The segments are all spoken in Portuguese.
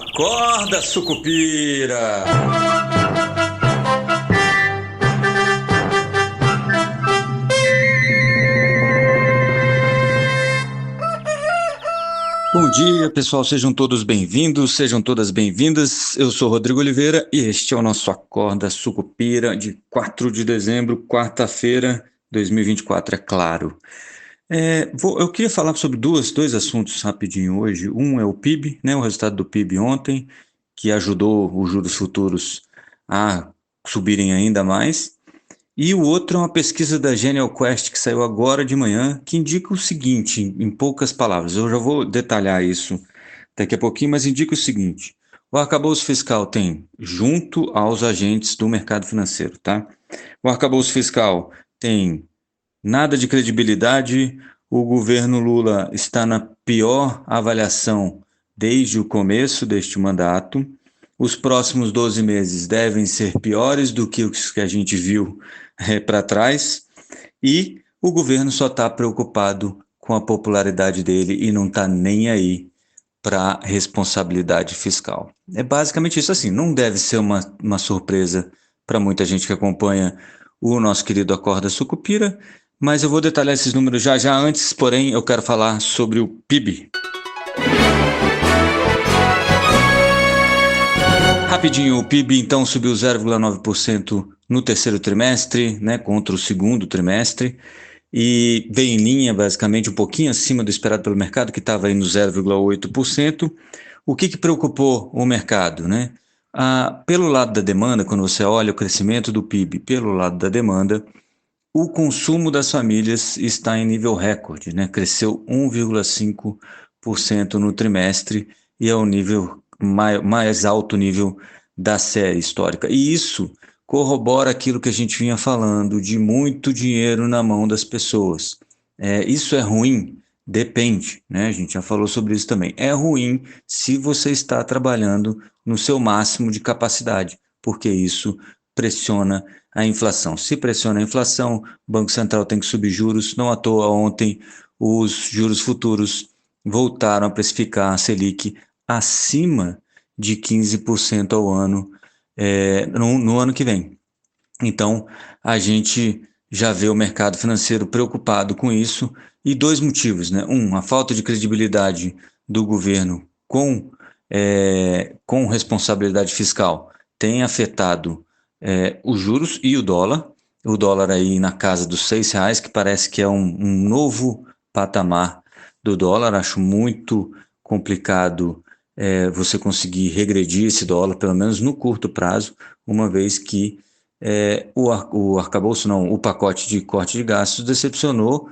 Acorda, sucupira! Bom dia, pessoal, sejam todos bem-vindos, sejam todas bem-vindas. Eu sou Rodrigo Oliveira e este é o nosso Acorda Sucupira de 4 de dezembro, quarta-feira, 2024, é claro. Eu queria falar sobre dois assuntos rapidinho hoje. Um é o PIB, né, o resultado do PIB ontem, que ajudou os juros futuros a subirem ainda mais. E o outro é uma pesquisa da Genial Quest que saiu agora de manhã, que indica o seguinte, em poucas palavras. Eu já vou detalhar isso daqui a pouquinho, mas indica o seguinte: o arcabouço fiscal tem, junto aos agentes do mercado financeiro, tá? O arcabouço fiscal tem nada de credibilidade, o governo Lula está na pior avaliação desde o começo deste mandato. Os próximos 12 meses devem ser piores do que os que a gente viu para trás. E o governo só está preocupado com a popularidade dele e não está nem aí para a responsabilidade fiscal. É basicamente isso. Assim, não deve ser uma surpresa para muita gente que acompanha o nosso querido Acorda Sucupira, mas eu vou detalhar esses números já já. Antes, porém, eu quero falar sobre o PIB. Rapidinho, o PIB então subiu 0,9% no terceiro trimestre, né, contra o segundo trimestre, e veio em linha, basicamente, um pouquinho acima do esperado pelo mercado, que estava aí no 0,8%. O que preocupou o mercado, né? Pelo lado da demanda, quando você olha o crescimento do PIB pelo lado da demanda, o consumo das famílias está em nível recorde, né? Cresceu 1,5% no trimestre e é o nível mais alto nível da série histórica. E isso corrobora aquilo que a gente vinha falando de muito dinheiro na mão das pessoas. Isso é ruim? Depende, né? A gente já falou sobre isso também. É ruim se você está trabalhando no seu máximo de capacidade, porque isso pressiona a inflação. Se pressiona a inflação, o Banco Central tem que subir juros. Não à toa, ontem os juros futuros voltaram a precificar a Selic acima de 15% ao ano, no ano que vem. Então, a gente já vê o mercado financeiro preocupado com isso, e dois motivos, né? A falta de credibilidade do governo com responsabilidade fiscal tem afetado os juros e o dólar aí na casa dos R$ 6, que parece que é um novo patamar do dólar. Acho muito complicado você conseguir regredir esse dólar, pelo menos no curto prazo, uma vez que o arcabouço, não, o pacote de corte de gastos decepcionou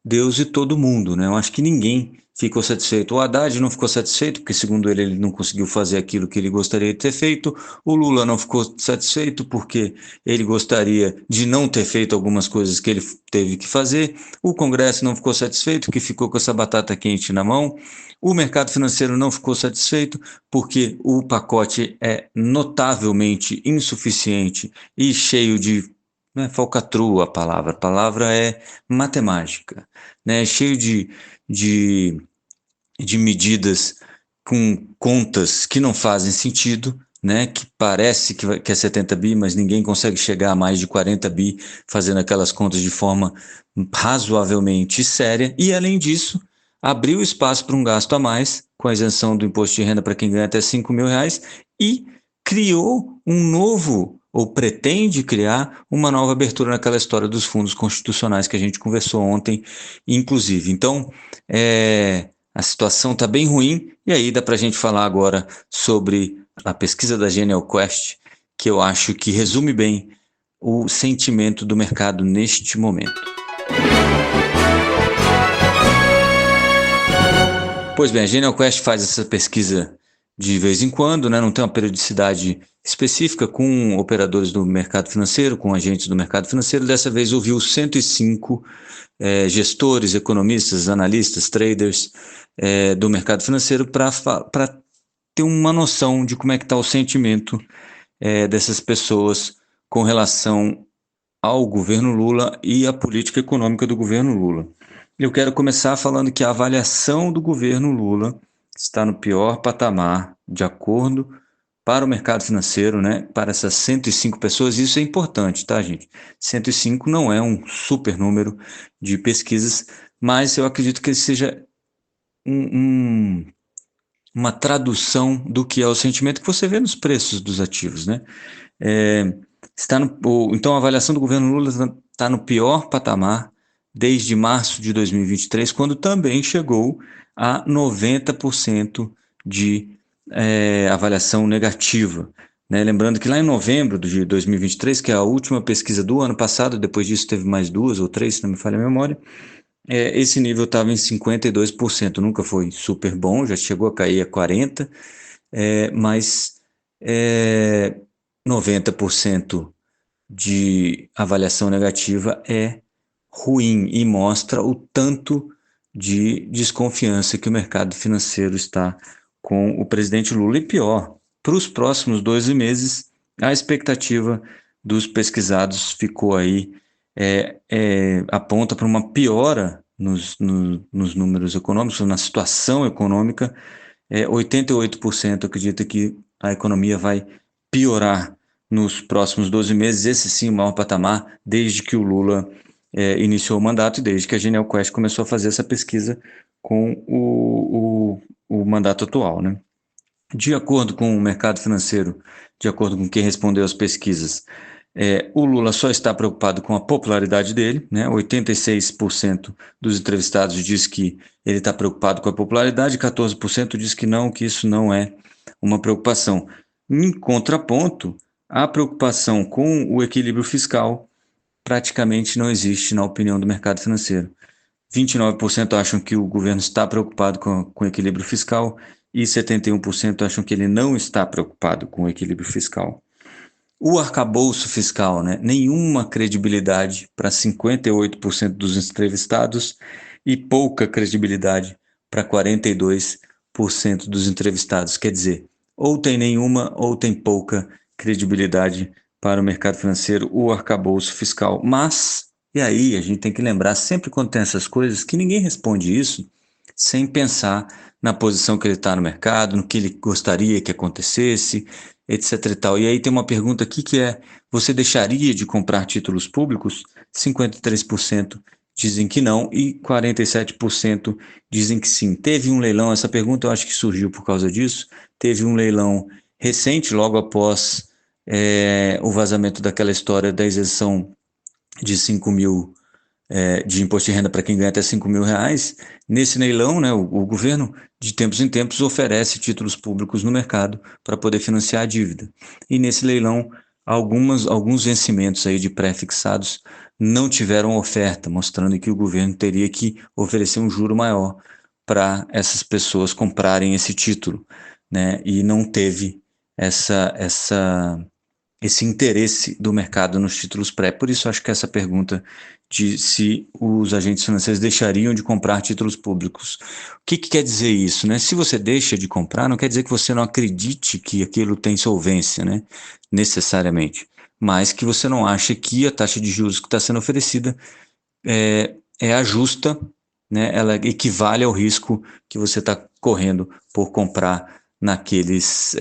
Deus e todo mundo, né? Eu acho que ninguém ficou satisfeito. O Haddad não ficou satisfeito, porque segundo ele não conseguiu fazer aquilo que ele gostaria de ter feito. O Lula não ficou satisfeito porque ele gostaria de não ter feito algumas coisas que ele teve que fazer. O Congresso não ficou satisfeito, que ficou com essa batata quente na mão. O mercado financeiro não ficou satisfeito porque o pacote é notavelmente insuficiente e cheio de, não é falcatrua a palavra é matemática, né? Cheio de medidas com contas que não fazem sentido, né? Que parece que é 70 bi, mas ninguém consegue chegar a mais de 40 bi fazendo aquelas contas de forma razoavelmente séria. E, além disso, abriu espaço para um gasto a mais, com a isenção do imposto de renda para quem ganha até R$ 5.000, e criou um novo, ou pretende criar, uma nova abertura naquela história dos fundos constitucionais que a gente conversou ontem, inclusive. Então, a situação está bem ruim, e aí dá para a gente falar agora sobre a pesquisa da Genial Quest, que eu acho que resume bem o sentimento do mercado neste momento. Pois bem, a Genial Quest faz essa pesquisa de vez em quando, né? Não tem uma periodicidade específica, com operadores do mercado financeiro, com agentes do mercado financeiro. Dessa vez ouviu 105 gestores, economistas, analistas, traders do mercado financeiro para ter uma noção de como é que está o sentimento dessas pessoas com relação ao governo Lula e à política econômica do governo Lula. Eu quero começar falando que a avaliação do governo Lula está no pior patamar, de acordo para o mercado financeiro, né, para essas 105 pessoas. Isso é importante, tá, gente? 105 não é um super número de pesquisas, mas eu acredito que ele seja uma tradução do que é o sentimento que você vê nos preços dos ativos, né? É, então, a avaliação do governo Lula está no pior patamar desde março de 2023, quando também chegou a 90% de avaliação negativa. Né? Lembrando que lá em novembro de 2023, que é a última pesquisa do ano passado, depois disso teve mais duas ou três, se não me falha a memória, esse nível estava em 52%, nunca foi super bom, já chegou a cair a 40%, mas 90% de avaliação negativa é ruim e mostra o tanto de desconfiança que o mercado financeiro está com o presidente Lula. E pior, para os próximos 12 meses, a expectativa dos pesquisados ficou aí, aponta para uma piora nos números econômicos, na situação econômica. 88% acredita que a economia vai piorar nos próximos 12 meses. Esse sim, o maior patamar desde que o Lula iniciou o mandato e desde que a Genial Quest começou a fazer essa pesquisa com o mandato atual, né? De acordo com o mercado financeiro, de acordo com quem respondeu às pesquisas, o Lula só está preocupado com a popularidade dele, né? 86% dos entrevistados diz que ele está preocupado com a popularidade, 14% diz que não, que isso não é uma preocupação. Em contraponto, a preocupação com o equilíbrio fiscal praticamente não existe na opinião do mercado financeiro. 29% acham que o governo está preocupado com o equilíbrio fiscal e 71% acham que ele não está preocupado com o equilíbrio fiscal. O arcabouço fiscal, né? Nenhuma credibilidade para 58% dos entrevistados e pouca credibilidade para 42% dos entrevistados. Quer dizer, ou tem nenhuma ou tem pouca credibilidade para o mercado financeiro, o arcabouço fiscal. Mas, e aí, a gente tem que lembrar, sempre quando tem essas coisas, que ninguém responde isso sem pensar na posição que ele está no mercado, no que ele gostaria que acontecesse, etc e tal. E aí tem uma pergunta aqui que é: você deixaria de comprar títulos públicos? 53% dizem que não e 47% dizem que sim. Teve um leilão, essa pergunta eu acho que surgiu por causa disso. Teve um leilão recente, logo após o vazamento daquela história da isenção de 5 mil de imposto de renda para quem ganha até 5 mil reais. Nesse leilão, né, o governo, de tempos em tempos, oferece títulos públicos no mercado para poder financiar a dívida. E nesse leilão, alguns vencimentos aí de pré-fixados não tiveram oferta, mostrando que o governo teria que oferecer um juro maior para essas pessoas comprarem esse título, né? E não teve esse interesse do mercado nos títulos pré. Por isso, acho que essa pergunta de se os agentes financeiros deixariam de comprar títulos públicos. O que quer dizer isso, né? Se você deixa de comprar, não quer dizer que você não acredite que aquilo tem solvência, né? Necessariamente. Mas que você não acha que a taxa de juros que está sendo oferecida é a justa, né? Ela equivale ao risco que você está correndo por comprar naqueles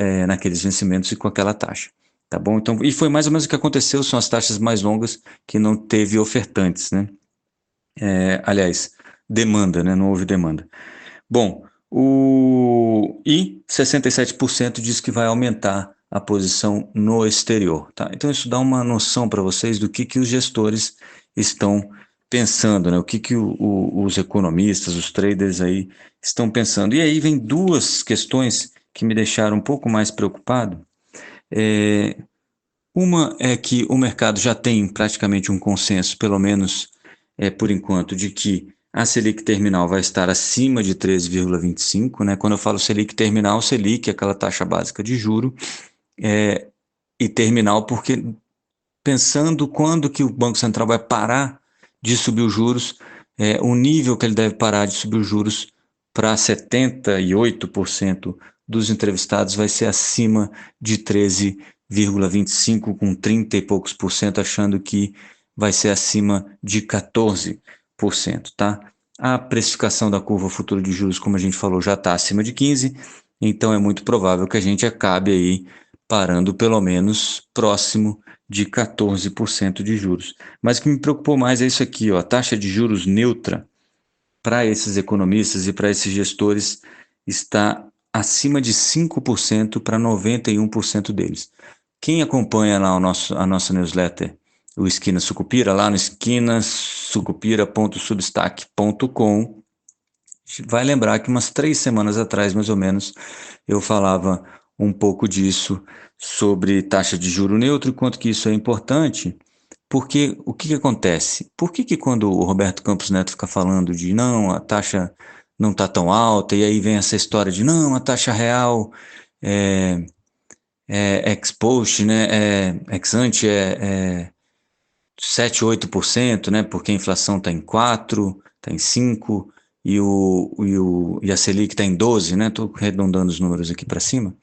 vencimentos e com aquela taxa. Tá bom? Então, e foi mais ou menos o que aconteceu, são as taxas mais longas que não teve ofertantes, né? Aliás, demanda, né? Não houve demanda. Bom, e 67% diz que vai aumentar a posição no exterior, tá? Então isso dá uma noção para vocês do que os gestores estão pensando, né? O que os economistas, os traders aí estão pensando. E aí vem duas questões que me deixaram um pouco mais preocupado. Uma é que o mercado já tem praticamente um consenso, pelo menos por enquanto, de que a Selic terminal vai estar acima de 13,25, né? Quando eu falo Selic terminal, Selic é aquela taxa básica de juro, e terminal porque pensando quando que o Banco Central vai parar de subir os juros, o nível que ele deve parar de subir os juros para 78% dos entrevistados vai ser acima de 13,25, com 30 e poucos por cento achando que vai ser acima de 14%, tá? A precificação da curva futura de juros, como a gente falou, já está acima de 15, então é muito provável que a gente acabe aí parando pelo menos próximo de 14% de juros. Mas o que me preocupou mais é isso aqui, ó, a taxa de juros neutra para esses economistas e para esses gestores está acima de 5% para 91% deles. Quem acompanha lá a nossa newsletter, o Esquina Sucupira, lá no esquinasucupira.substack.com, vai lembrar que umas 3 semanas atrás, mais ou menos, eu falava um pouco disso sobre taxa de juro neutro e quanto que isso é importante, porque o que que acontece? Por que que quando o Roberto Campos Neto fica falando de não, a taxa não está tão alta, e aí vem essa história de não, a taxa real é, é ex post, né, ex ante é 7, 8%, né? Porque a inflação está em 4, está em 5 e a Selic está em 12, né? Estou arredondando os números aqui para cima.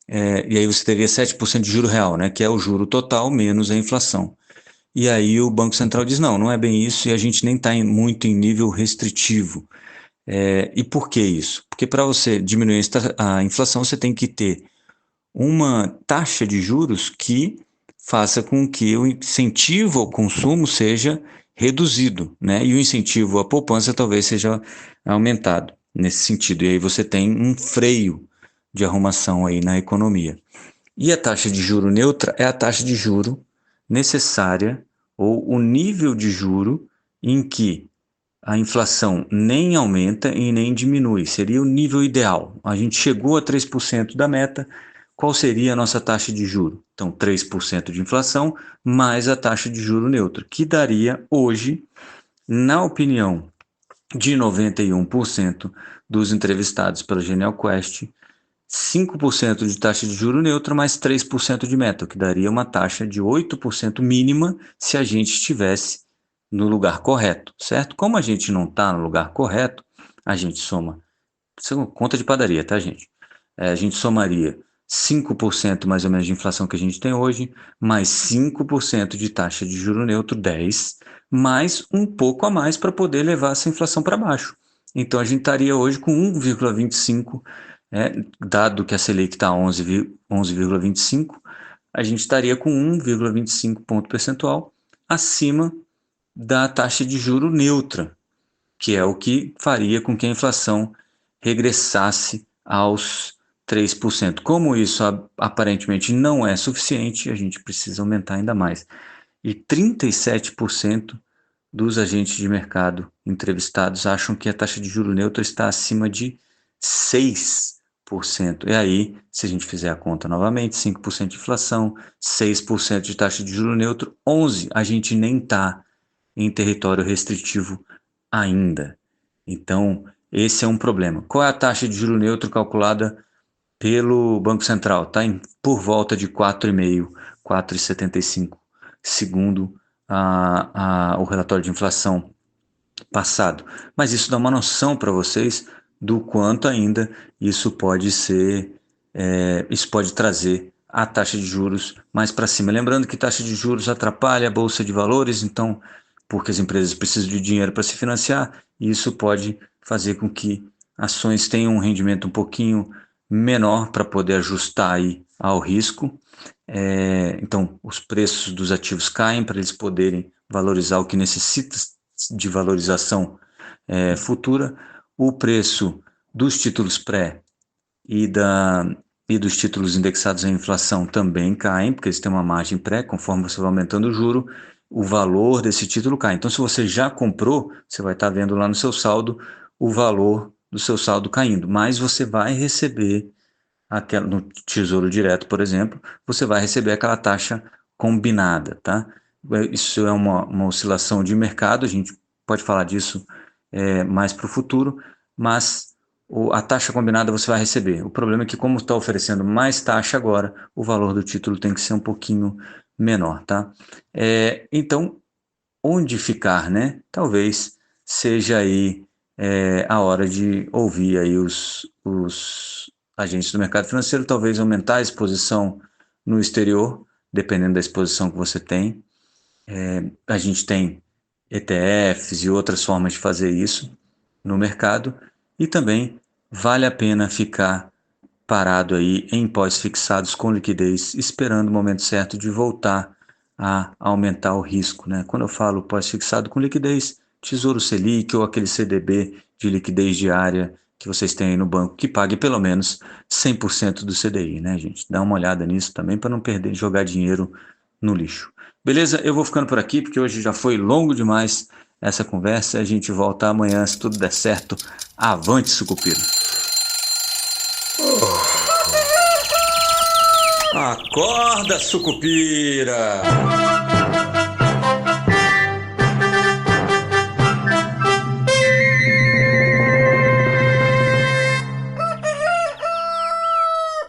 E aí você teria 7% de juro real, né? Que é o juro total menos a inflação. E aí o Banco Central diz, não, não é bem isso e a gente nem está muito em nível restritivo. E por que isso? Porque para você diminuir a inflação, você tem que ter uma taxa de juros que faça com que o incentivo ao consumo seja reduzido, né? E o incentivo à poupança talvez seja aumentado nesse sentido. E aí você tem um freio de arrumação aí na economia. E a taxa de juro neutra é a taxa de juro necessária ou o nível de juro em que a inflação nem aumenta e nem diminui. Seria o nível ideal. A gente chegou a 3% da meta. Qual seria a nossa taxa de juro? Então, 3% de inflação mais a taxa de juro neutro, que daria hoje, na opinião de 91% dos entrevistados pela Genial Quest, 5% de taxa de juro neutro mais 3% de meta, o que daria uma taxa de 8% mínima se a gente estivesse no lugar correto, certo? Como a gente não está no lugar correto, a gente soma. Isso é conta de padaria, tá, gente? A gente somaria 5% mais ou menos de inflação que a gente tem hoje, mais 5% de taxa de juro neutro, 10, mais um pouco a mais para poder levar essa inflação para baixo. Então a gente estaria hoje com 1,25, dado que a Selic está 11,25, a gente estaria com 1,25 ponto percentual acima da taxa de juro neutra, que é o que faria com que a inflação regressasse aos 3%. Como isso aparentemente não é suficiente, a gente precisa aumentar ainda mais. E 37% dos agentes de mercado entrevistados acham que a taxa de juro neutro está acima de 6%. E aí, se a gente fizer a conta novamente, 5% de inflação, 6% de taxa de juro neutro, 11%. A gente nem está em território restritivo ainda. Então, esse é um problema. Qual é a taxa de juro neutro calculada pelo Banco Central? Está por volta de 4,5, 4,75, segundo o relatório de inflação passado. Mas isso dá uma noção para vocês do quanto ainda isso pode ser, isso pode trazer a taxa de juros mais para cima. Lembrando que taxa de juros atrapalha a bolsa de valores, então, porque as empresas precisam de dinheiro para se financiar, e isso pode fazer com que ações tenham um rendimento um pouquinho menor para poder ajustar aí ao risco. Então, os preços dos ativos caem para eles poderem valorizar o que necessita de valorização futura. O preço dos títulos pré e, e dos títulos indexados à inflação também caem, porque eles têm uma margem pré, conforme você vai aumentando o juro, o valor desse título cai. Então, se você já comprou, você vai estar vendo lá no seu saldo o valor do seu saldo caindo, mas você vai receber no Tesouro Direto, por exemplo, você vai receber aquela taxa combinada, tá? Isso é uma oscilação de mercado, a gente pode falar disso mais para o futuro, mas a taxa combinada você vai receber. O problema é que, como está oferecendo mais taxa agora, o valor do título tem que ser um pouquinho menor, tá? Então, onde ficar, né? Talvez seja aí a hora de ouvir aí os agentes do mercado financeiro, talvez aumentar a exposição no exterior, dependendo da exposição que você tem. A gente tem ETFs e outras formas de fazer isso. no mercado e também vale a pena ficar parado aí em pós-fixados com liquidez, esperando o momento certo de voltar a aumentar o risco, né? Quando eu falo pós-fixado com liquidez, Tesouro Selic ou aquele CDB de liquidez diária que vocês têm aí no banco, que pague pelo menos 100% do CDI, né, gente? Dá uma olhada nisso também para não perder, jogar dinheiro no lixo. Beleza? Eu vou ficando por aqui porque hoje já foi longo demais essa conversa. A gente volta amanhã, se tudo der certo. Avante, sucupira! Acorda, sucupira!